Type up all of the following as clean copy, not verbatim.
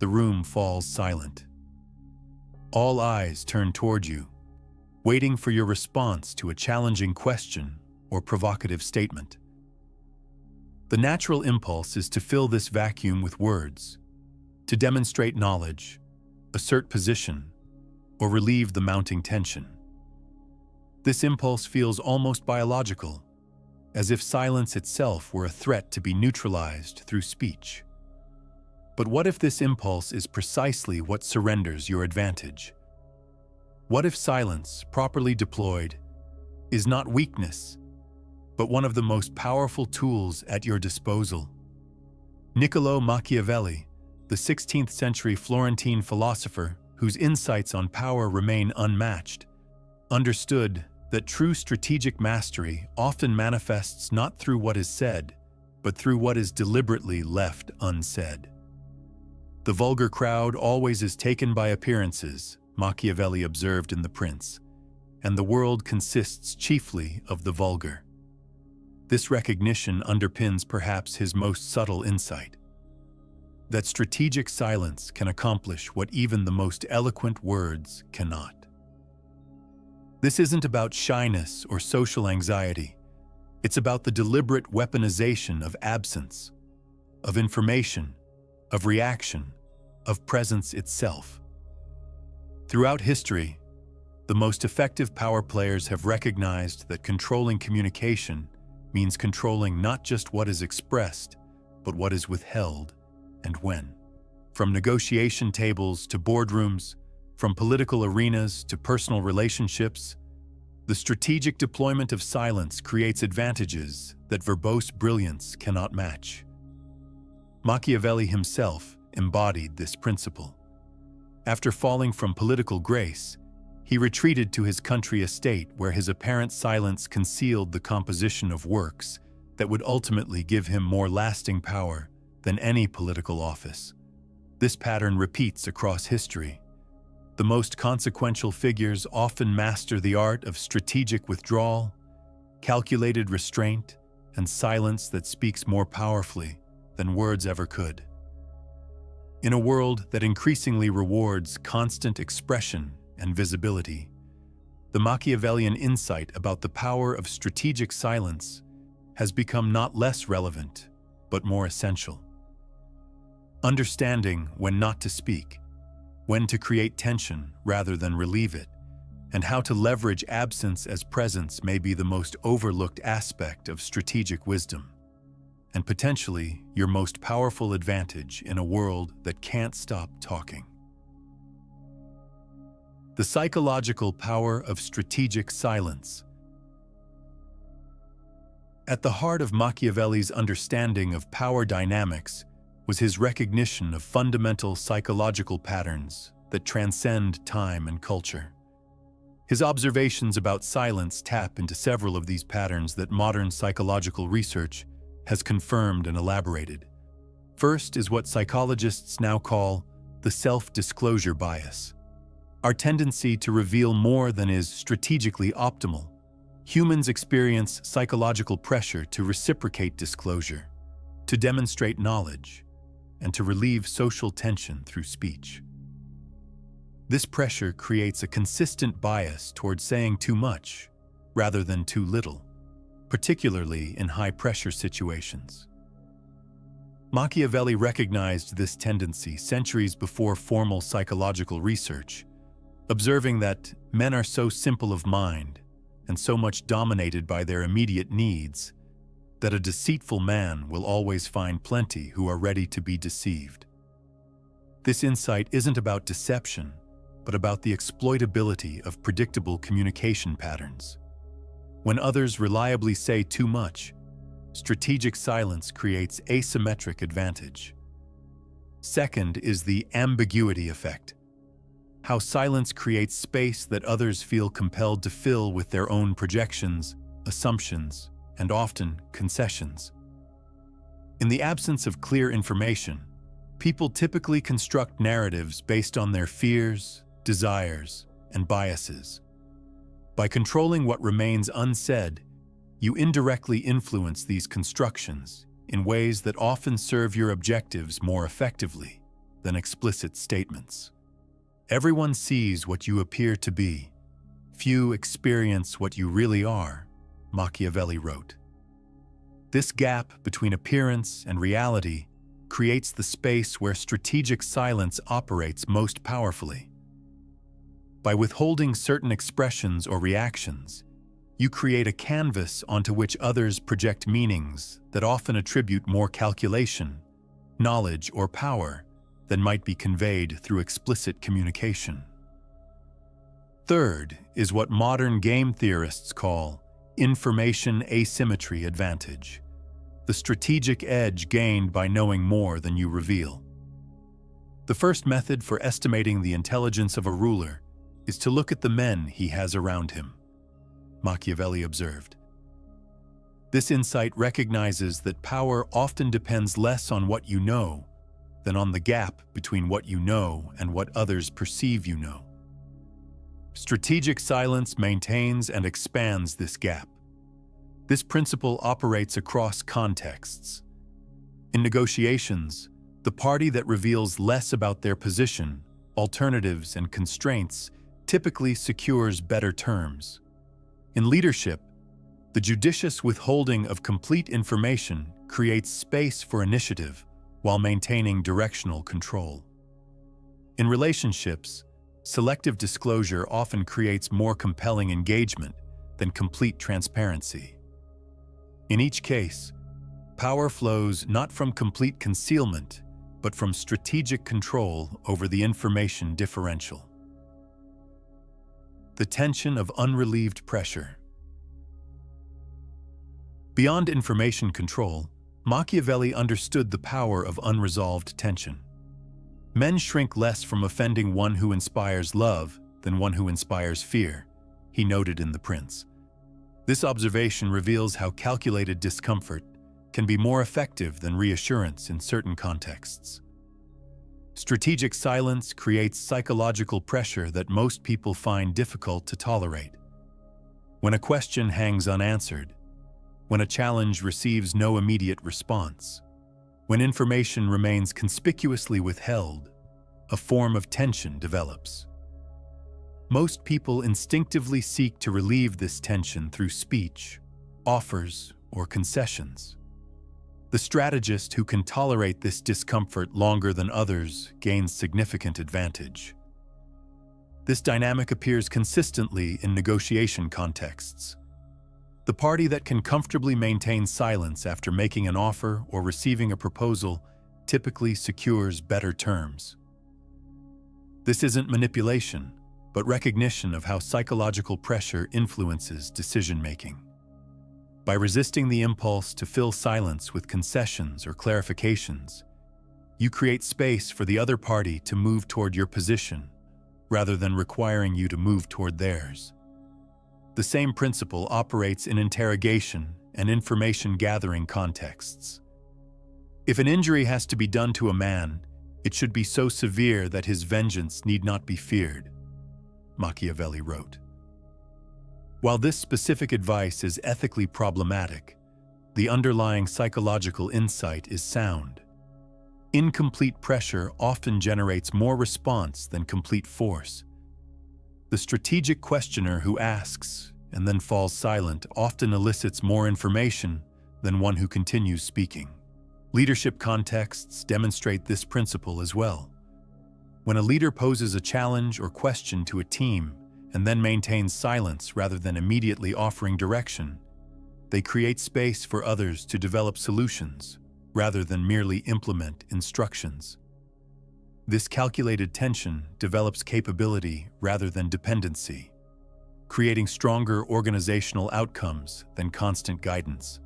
the room falls silent. All eyes turn toward you, waiting for your response to a challenging question or provocative statement. The natural impulse is to fill this vacuum with words, to demonstrate knowledge, assert position, or relieve the mounting tension. This impulse feels almost biological, as if silence itself were a threat to be neutralized through speech. But what if this impulse is precisely what surrenders your advantage? What if silence, properly deployed, is not weakness, but one of the most powerful tools at your disposal? Niccolò Machiavelli, the 16th century Florentine philosopher whose insights on power remain unmatched, understood that true strategic mastery often manifests not through what is said, but through what is deliberately left unsaid. The vulgar crowd always is taken by appearances, Machiavelli observed in The Prince, and the world consists chiefly of the vulgar. This recognition underpins perhaps his most subtle insight, that strategic silence can accomplish what even the most eloquent words cannot. This isn't about shyness or social anxiety. It's about the deliberate weaponization of absence, of information, of reaction, of presence itself. Throughout history, the most effective power players have recognized that controlling communication means controlling not just what is expressed, but what is withheld and when. From negotiation tables to boardrooms, from political arenas to personal relationships, the strategic deployment of silence creates advantages that verbose brilliance cannot match. Machiavelli himself embodied this principle. After falling from political grace, he retreated to his country estate where his apparent silence concealed the composition of works that would ultimately give him more lasting power than any political office. This pattern repeats across history. The most consequential figures often master the art of strategic withdrawal, calculated restraint, and silence that speaks more powerfully than words ever could. In a world that increasingly rewards constant expression and visibility, the Machiavellian insight about the power of strategic silence has become not less relevant, but more essential. Understanding when not to speak, when to create tension rather than relieve it, and how to leverage absence as presence may be the most overlooked aspect of strategic wisdom, and potentially your most powerful advantage in a world that can't stop talking. The psychological power of strategic silence. At the heart of Machiavelli's understanding of power dynamics was his recognition of fundamental psychological patterns that transcend time and culture. His observations about silence tap into several of these patterns that modern psychological research has confirmed and elaborated. First is what psychologists now call the self-disclosure bias, our tendency to reveal more than is strategically optimal. Humans experience psychological pressure to reciprocate disclosure, to demonstrate knowledge, and to relieve social tension through speech. This pressure creates a consistent bias toward saying too much rather than too little, particularly in high-pressure situations. Machiavelli recognized this tendency centuries before formal psychological research, observing that men are so simple of mind and so much dominated by their immediate needs that a deceitful man will always find plenty who are ready to be deceived. This insight isn't about deception, but about the exploitability of predictable communication patterns. When others reliably say too much, strategic silence creates asymmetric advantage. Second is the ambiguity effect, how silence creates space that others feel compelled to fill with their own projections, assumptions, and often concessions. In the absence of clear information, people typically construct narratives based on their fears, desires, and biases. By controlling what remains unsaid, you indirectly influence these constructions in ways that often serve your objectives more effectively than explicit statements. Everyone sees what you appear to be. Few experience what you really are, Machiavelli wrote. This gap between appearance and reality creates the space where strategic silence operates most powerfully. By withholding certain expressions or reactions, you create a canvas onto which others project meanings that often attribute more calculation, knowledge, or power than might be conveyed through explicit communication. Third is what modern game theorists call information asymmetry advantage, the strategic edge gained by knowing more than you reveal. The first method for estimating the intelligence of a ruler is to look at the men he has around him, Machiavelli observed. This insight recognizes that power often depends less on what you know than on the gap between what you know and what others perceive you know. Strategic silence maintains and expands this gap. This principle operates across contexts. In negotiations, the party that reveals less about their position, alternatives, and constraints typically secures better terms. In leadership, the judicious withholding of complete information creates space for initiative while maintaining directional control. In relationships, selective disclosure often creates more compelling engagement than complete transparency. In each case, power flows not from complete concealment, but from strategic control over the information differential. The tension of unrelieved pressure. Beyond information control, Machiavelli understood the power of unresolved tension. Men shrink less from offending one who inspires love than one who inspires fear, he noted in The Prince. This observation reveals how calculated discomfort can be more effective than reassurance in certain contexts. Strategic silence creates psychological pressure that most people find difficult to tolerate. When a question hangs unanswered, when a challenge receives no immediate response, when information remains conspicuously withheld, a form of tension develops. Most people instinctively seek to relieve this tension through speech, offers, or concessions. The strategist who can tolerate this discomfort longer than others gains significant advantage. This dynamic appears consistently in negotiation contexts. The party that can comfortably maintain silence after making an offer or receiving a proposal typically secures better terms. This isn't manipulation, but recognition of how psychological pressure influences decision-making. By resisting the impulse to fill silence with concessions or clarifications, you create space for the other party to move toward your position, rather than requiring you to move toward theirs. The same principle operates in interrogation and information-gathering contexts. If an injury has to be done to a man, it should be so severe that his vengeance need not be feared, Machiavelli wrote. While this specific advice is ethically problematic, the underlying psychological insight is sound. Incomplete pressure often generates more response than complete force. The strategic questioner who asks and then falls silent often elicits more information than one who continues speaking. Leadership contexts demonstrate this principle as well. When a leader poses a challenge or question to a team and then maintains silence rather than immediately offering direction, they create space for others to develop solutions rather than merely implement instructions. This calculated tension develops capability rather than dependency, creating stronger organizational outcomes than constant guidance.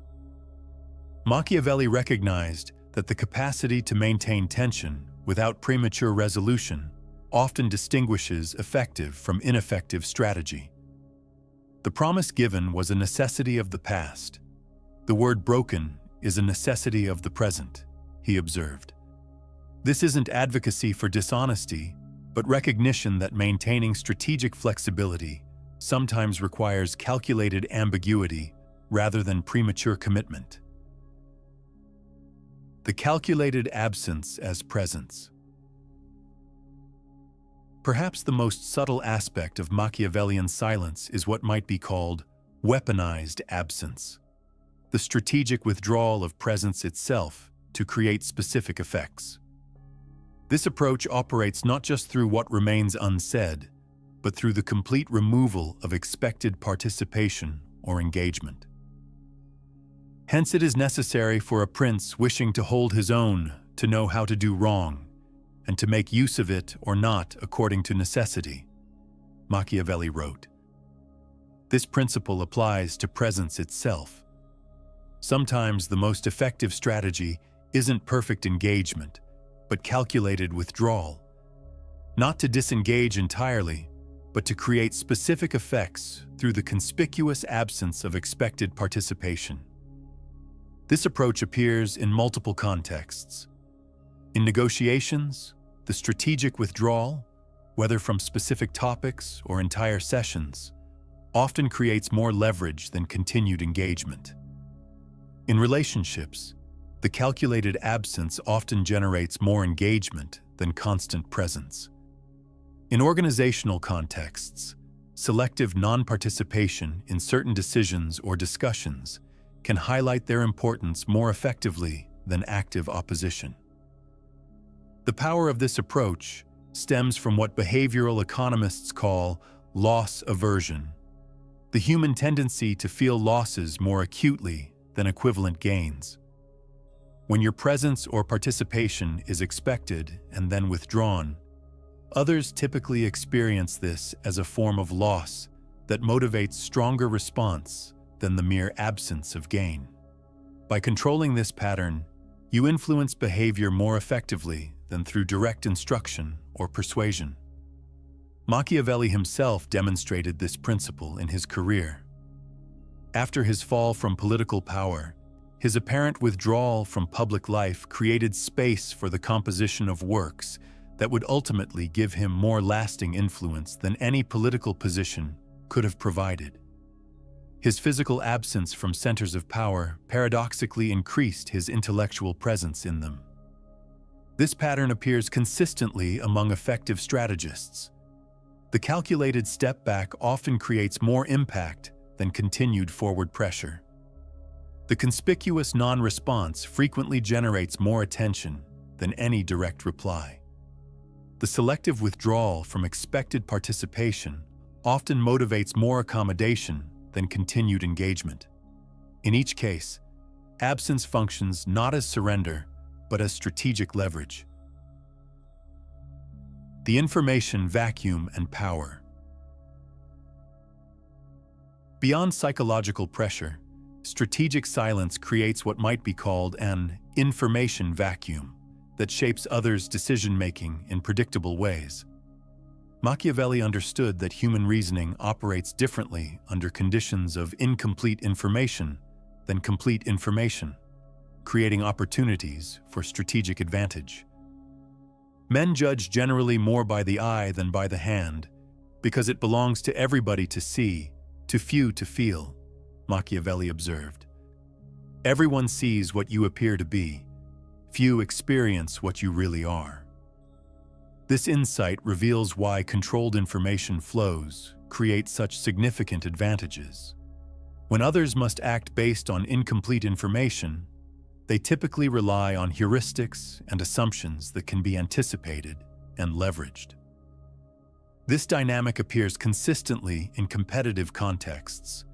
Machiavelli recognized that the capacity to maintain tension without premature resolution often distinguishes effective from ineffective strategy. The promise given was a necessity of the past. The word broken is a necessity of the present, he observed. This isn't advocacy for dishonesty, but recognition that maintaining strategic flexibility sometimes requires calculated ambiguity rather than premature commitment. The calculated absence as presence. Perhaps the most subtle aspect of Machiavellian silence is what might be called weaponized absence, the strategic withdrawal of presence itself to create specific effects. This approach operates not just through what remains unsaid, but through the complete removal of expected participation or engagement. Hence, it is necessary for a prince wishing to hold his own to know how to do wrong, and to make use of it or not according to necessity, Machiavelli wrote. This principle applies to presence itself. Sometimes the most effective strategy isn't perfect engagement, but calculated withdrawal. Not to disengage entirely, but to create specific effects through the conspicuous absence of expected participation. This approach appears in multiple contexts. In negotiations, the strategic withdrawal, whether from specific topics or entire sessions, often creates more leverage than continued engagement. In relationships, the calculated absence often generates more engagement than constant presence. In organizational contexts, selective non-participation in certain decisions or discussions can highlight their importance more effectively than active opposition. The power of this approach stems from what behavioral economists call loss aversion, the human tendency to feel losses more acutely than equivalent gains. When your presence or participation is expected and then withdrawn, others typically experience this as a form of loss that motivates stronger response than the mere absence of gain. By controlling this pattern, you influence behavior more effectively than through direct instruction or persuasion. Machiavelli himself demonstrated this principle in his career. After his fall from political power, his apparent withdrawal from public life created space for the composition of works that would ultimately give him more lasting influence than any political position could have provided. His physical absence from centers of power paradoxically increased his intellectual presence in them. This pattern appears consistently among effective strategists. The calculated step back often creates more impact than continued forward pressure. The conspicuous non-response frequently generates more attention than any direct reply. The selective withdrawal from expected participation often motivates more accommodation than continued engagement. In each case, absence functions not as surrender, but as strategic leverage. The information vacuum and power. Beyond psychological pressure, strategic silence creates what might be called an information vacuum that shapes others' decision-making in predictable ways. Machiavelli understood that human reasoning operates differently under conditions of incomplete information than complete information, creating opportunities for strategic advantage. Men judge generally more by the eye than by the hand, because it belongs to everybody to see, to few to feel, Machiavelli observed. Everyone sees what you appear to be, few experience what you really are. This insight reveals why controlled information flows create such significant advantages. When others must act based on incomplete information, they typically rely on heuristics and assumptions that can be anticipated and leveraged. This dynamic appears consistently in competitive contexts.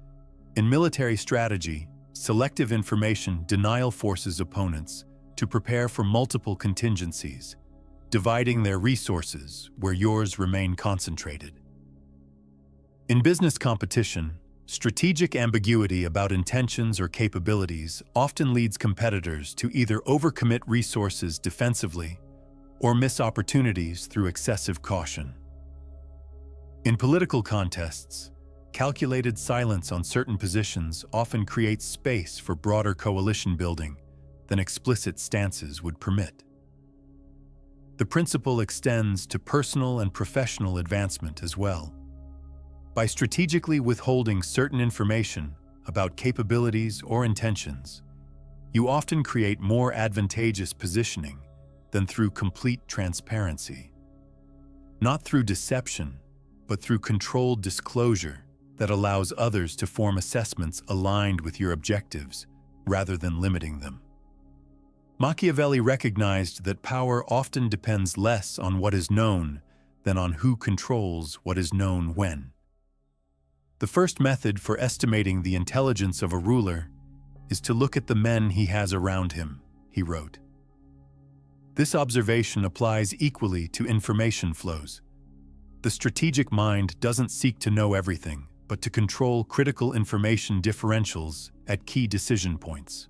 In military strategy, selective information denial forces opponents to prepare for multiple contingencies, dividing their resources where yours remain concentrated. In business competition, strategic ambiguity about intentions or capabilities often leads competitors to either overcommit resources defensively or miss opportunities through excessive caution. In political contests, calculated silence on certain positions often creates space for broader coalition building than explicit stances would permit. The principle extends to personal and professional advancement as well. By strategically withholding certain information about capabilities or intentions, you often create more advantageous positioning than through complete transparency. not through deception, but through controlled disclosure that allows others to form assessments aligned with your objectives rather than limiting them. Machiavelli recognized that power often depends less on what is known than on who controls what is known when. The first method for estimating the intelligence of a ruler is to look at the men he has around him, he wrote. This observation applies equally to information flows. The strategic mind doesn't seek to know everything, but to control critical information differentials at key decision points.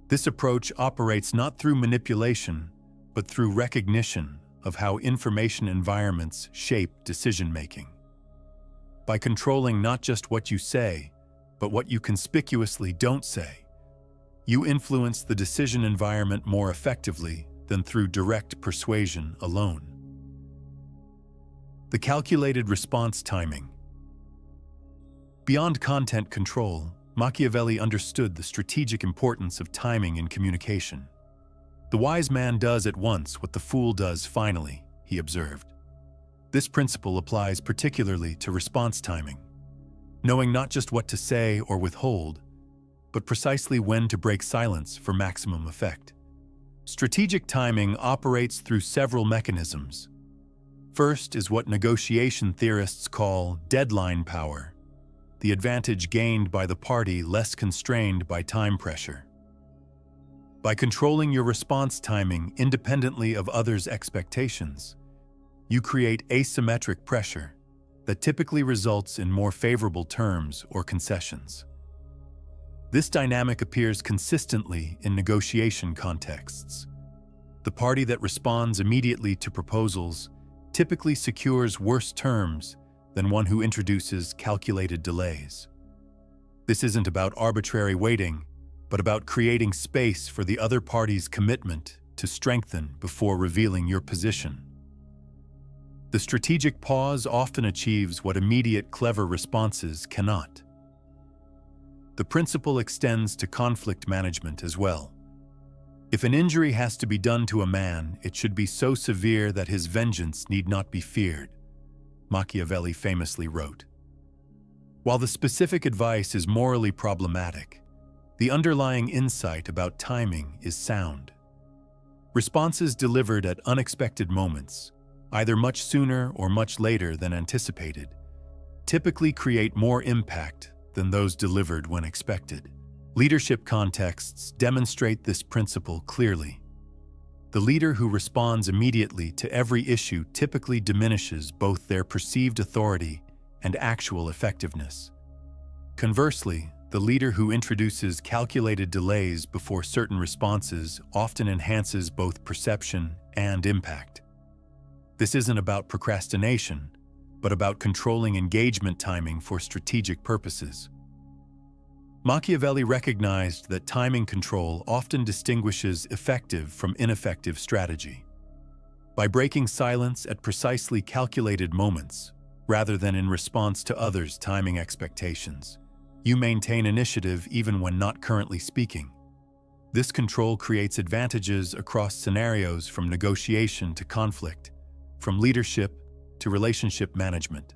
This approach operates not through manipulation, but through recognition of how information environments shape decision-making. By controlling not just what you say, but what you conspicuously don't say, you influence the decision environment more effectively than through direct persuasion alone. The calculated response timing. Beyond content control, Machiavelli understood the strategic importance of timing in communication. The wise man does at once what the fool does finally, he observed. This principle applies particularly to response timing, knowing not just what to say or withhold, but precisely when to break silence for maximum effect. Strategic timing operates through several mechanisms. First is what negotiation theorists call deadline power, the advantage gained by the party less constrained by time pressure. By controlling your response timing independently of others' expectations, you create asymmetric pressure that typically results in more favorable terms or concessions. This dynamic appears consistently in negotiation contexts. The party that responds immediately to proposals typically secures worse terms than one who introduces calculated delays. This isn't about arbitrary waiting, but about creating space for the other party's commitment to strengthen before revealing your position. The strategic pause often achieves what immediate clever responses cannot. The principle extends to conflict management as well. If an injury has to be done to a man, it should be so severe that his vengeance need not be feared, Machiavelli famously wrote. While the specific advice is morally problematic, the underlying insight about timing is sound. Responses delivered at unexpected moments, either much sooner or much later than anticipated, typically create more impact than those delivered when expected. Leadership contexts demonstrate this principle clearly. The leader who responds immediately to every issue typically diminishes both their perceived authority and actual effectiveness. Conversely, the leader who introduces calculated delays before certain responses often enhances both perception and impact. This isn't about procrastination, but about controlling engagement timing for strategic purposes. Machiavelli recognized that timing control often distinguishes effective from ineffective strategy. By breaking silence at precisely calculated moments, rather than in response to others' timing expectations, you maintain initiative even when not currently speaking. This control creates advantages across scenarios from negotiation to conflict, from leadership to relationship management.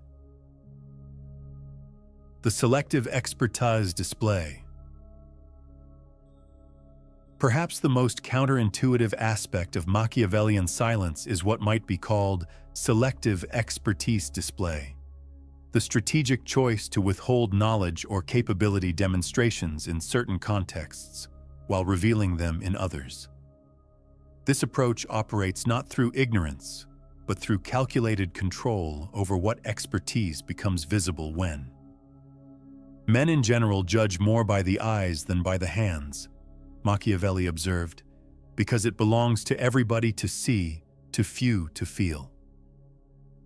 The selective expertise display. Perhaps the most counterintuitive aspect of Machiavellian silence is what might be called selective expertise display, the strategic choice to withhold knowledge or capability demonstrations in certain contexts while revealing them in others. This approach operates not through ignorance, but through calculated control over what expertise becomes visible when. Men in general judge more by the eyes than by the hands, Machiavelli observed, because it belongs to everybody to see, to few to feel.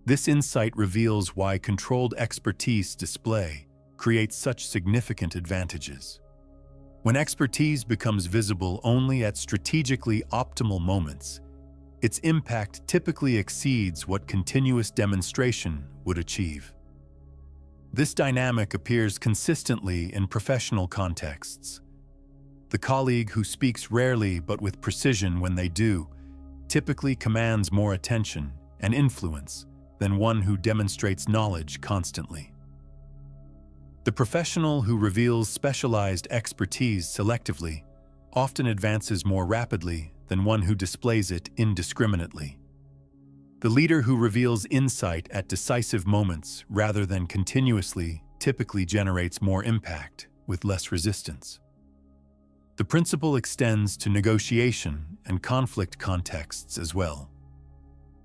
This insight reveals why controlled expertise display creates such significant advantages. When expertise becomes visible only at strategically optimal moments, its impact typically exceeds what continuous demonstration would achieve. This dynamic appears consistently in professional contexts. The colleague who speaks rarely but with precision when they do typically commands more attention, and influence than one who demonstrates knowledge constantly. The professional who reveals specialized expertise selectively often advances more rapidly than one who displays it indiscriminately. The leader who reveals insight at decisive moments rather than continuously typically generates more impact with less resistance. The principle extends to negotiation and conflict contexts as well.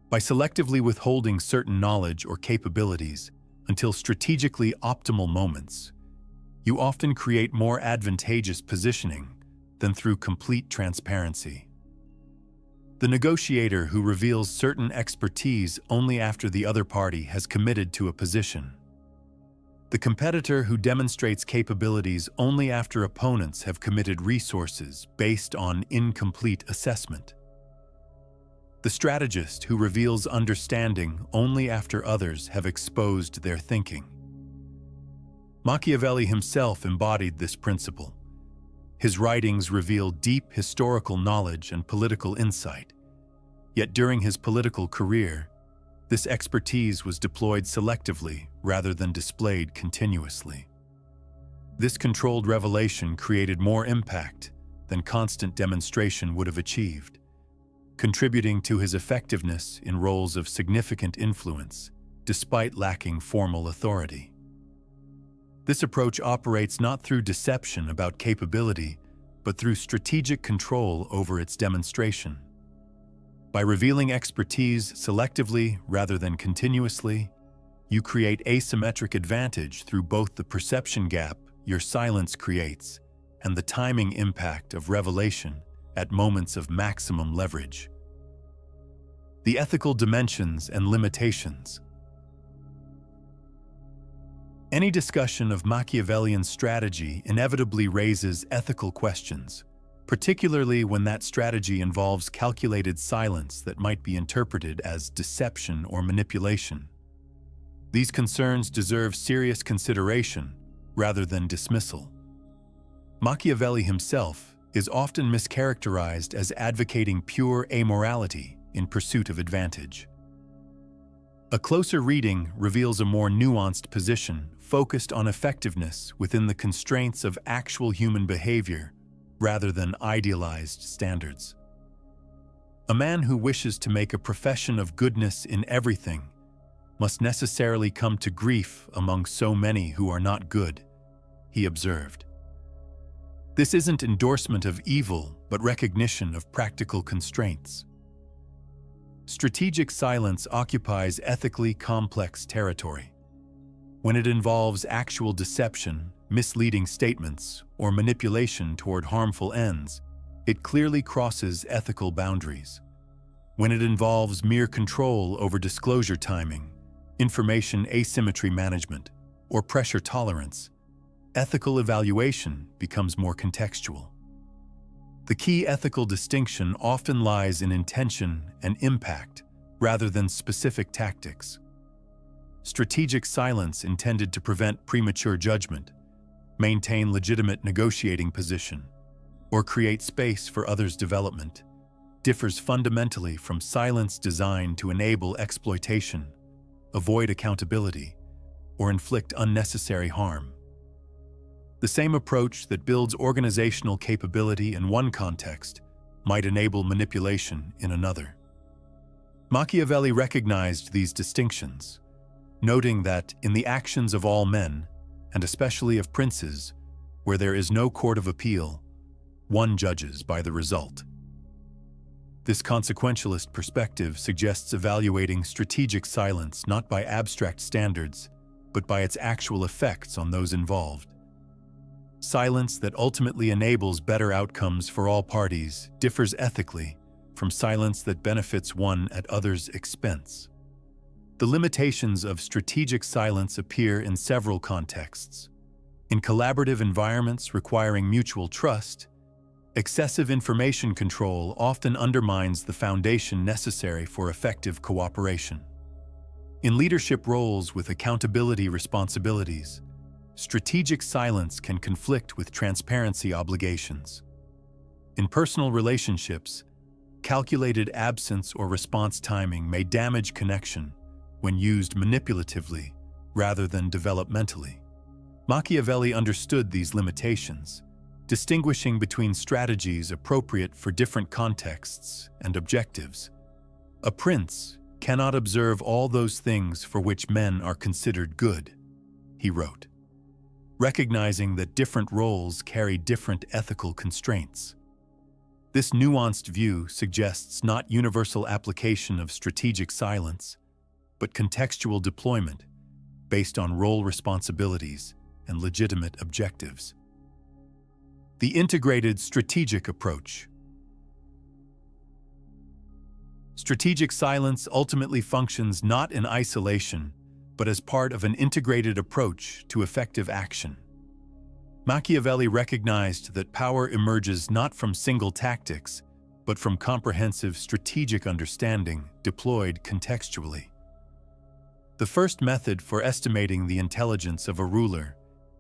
By selectively withholding certain knowledge or capabilities until strategically optimal moments, you often create more advantageous positioning than through complete transparency. The negotiator who reveals certain expertise only after the other party has committed to a position. The competitor who demonstrates capabilities only after opponents have committed resources based on incomplete assessment. The strategist who reveals understanding only after others have exposed their thinking. Machiavelli himself embodied this principle. His writings reveal deep historical knowledge and political insight. Yet during his political career, this expertise was deployed selectively rather than displayed continuously. This controlled revelation created more impact than constant demonstration would have achieved, contributing to his effectiveness in roles of significant influence, despite lacking formal authority. This approach operates not through deception about capability, but through strategic control over its demonstration. By revealing expertise selectively rather than continuously, you create asymmetric advantage through both the perception gap your silence creates and the timing impact of revelation at moments of maximum leverage. The ethical dimensions and limitations. Any discussion of Machiavellian strategy inevitably raises ethical questions, particularly when that strategy involves calculated silence that might be interpreted as deception or manipulation. These concerns deserve serious consideration rather than dismissal. Machiavelli himself is often mischaracterized as advocating pure amorality in pursuit of advantage. A closer reading reveals a more nuanced position focused on effectiveness within the constraints of actual human behavior rather than idealized standards. A man who wishes to make a profession of goodness in everything must necessarily come to grief among so many who are not good, he observed. This isn't endorsement of evil, but recognition of practical constraints. Strategic silence occupies ethically complex territory. When it involves actual deception, misleading statements, or manipulation toward harmful ends, it clearly crosses ethical boundaries. When it involves mere control over disclosure timing, information asymmetry management, or pressure tolerance, ethical evaluation becomes more contextual. The key ethical distinction often lies in intention and impact rather than specific tactics. Strategic silence intended to prevent premature judgment, maintain legitimate negotiating position, or create space for others' development differs fundamentally from silence designed to enable exploitation, avoid accountability, or inflict unnecessary harm. The same approach that builds organizational capability in one context might enable manipulation in another. Machiavelli recognized these distinctions, noting that in the actions of all men, and especially of princes, where there is no court of appeal, one judges by the result. This consequentialist perspective suggests evaluating strategic silence not by abstract standards, but by its actual effects on those involved. Silence that ultimately enables better outcomes for all parties differs ethically from silence that benefits one at others' expense. The limitations of strategic silence appear in several contexts. In collaborative environments requiring mutual trust, excessive information control often undermines the foundation necessary for effective cooperation. In leadership roles with accountability responsibilities, strategic silence can conflict with transparency obligations. In personal relationships, Calculated absence or response timing may damage connection when used manipulatively rather than developmentally. Machiavelli understood these limitations, distinguishing between strategies appropriate for different contexts and objectives. A prince cannot observe all those things for which men are considered good, he wrote, recognizing that different roles carry different ethical constraints. This nuanced view suggests not universal application of strategic silence, but contextual deployment based on role responsibilities and legitimate objectives. The integrated strategic approach. Strategic silence ultimately functions not in isolation, but as part of an integrated approach to effective action. Machiavelli recognized that power emerges not from single tactics, but from comprehensive strategic understanding deployed contextually. The first method for estimating the intelligence of a ruler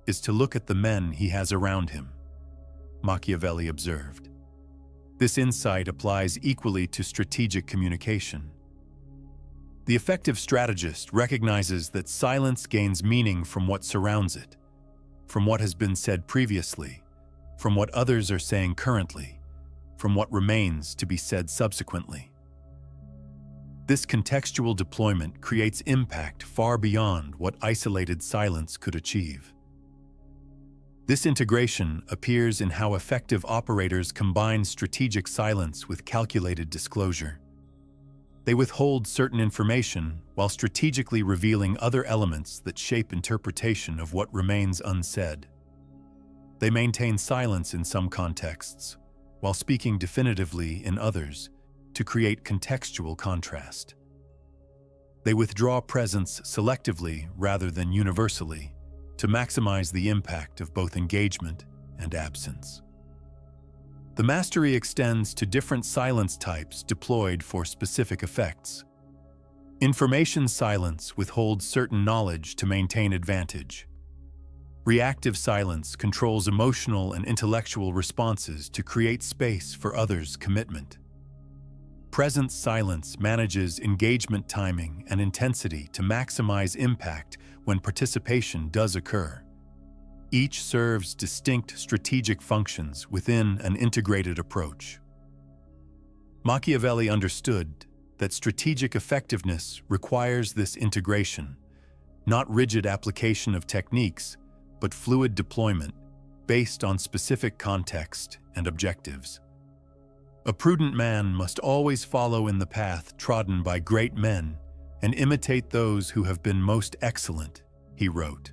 is to look at the men he has around him, Machiavelli observed. This insight applies equally to strategic communication. The effective strategist recognizes that silence gains meaning from what surrounds it, from what has been said previously, from what others are saying currently, from what remains to be said subsequently. This contextual deployment creates impact far beyond what isolated silence could achieve. This integration appears in how effective operators combine strategic silence with calculated disclosure. They withhold certain information while strategically revealing other elements that shape interpretation of what remains unsaid. They maintain silence in some contexts, while speaking definitively in others, to create contextual contrast. They withdraw presence selectively rather than universally, to maximize the impact of both engagement and absence. The mastery extends to different silence types deployed for specific effects. Information silence withholds certain knowledge to maintain advantage. Reactive silence controls emotional and intellectual responses to create space for others' commitment. Presence silence manages engagement timing and intensity to maximize impact when participation does occur. Each serves distinct strategic functions within an integrated approach. Machiavelli understood that strategic effectiveness requires this integration, not rigid application of techniques, but fluid deployment based on specific context and objectives. A prudent man must always follow in the path trodden by great men and imitate those who have been most excellent, he wrote,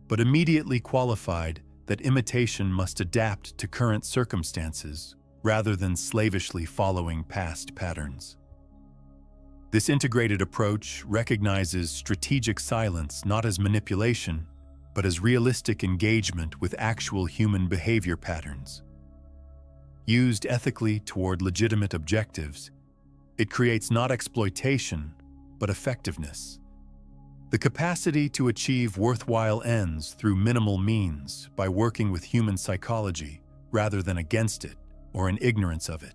but immediately qualified that imitation must adapt to current circumstances rather than slavishly following past patterns. This integrated approach recognizes strategic silence not as manipulation, but as realistic engagement with actual human behavior patterns. Used ethically toward legitimate objectives, it creates not exploitation, but effectiveness. The capacity to achieve worthwhile ends through minimal means by working with human psychology rather than against it or in ignorance of it.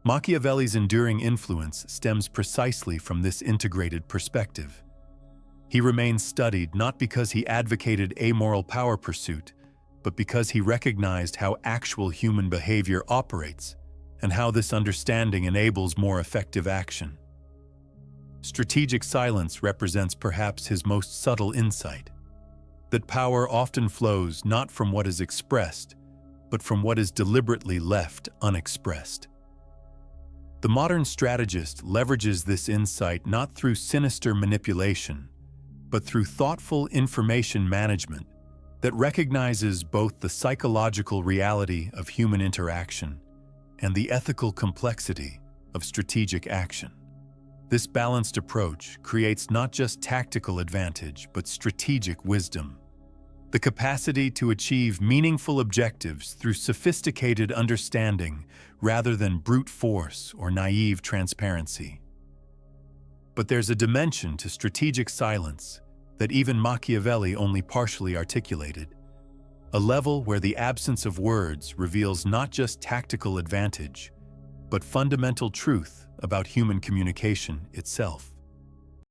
Machiavelli's enduring influence stems precisely from this integrated perspective. He remains studied not because he advocated amoral power pursuit, but because he recognized how actual human behavior operates and how this understanding enables more effective action. Strategic silence represents perhaps his most subtle insight, that power often flows not from what is expressed, but from what is deliberately left unexpressed. The modern strategist leverages this insight not through sinister manipulation, but through thoughtful information management that recognizes both the psychological reality of human interaction and the ethical complexity of strategic action. This balanced approach creates not just tactical advantage, but strategic wisdom, the capacity to achieve meaningful objectives through sophisticated understanding rather than brute force or naive transparency. But there's a dimension to strategic silence that even Machiavelli only partially articulated, a level where the absence of words reveals not just tactical advantage, but but fundamental truth about human communication itself.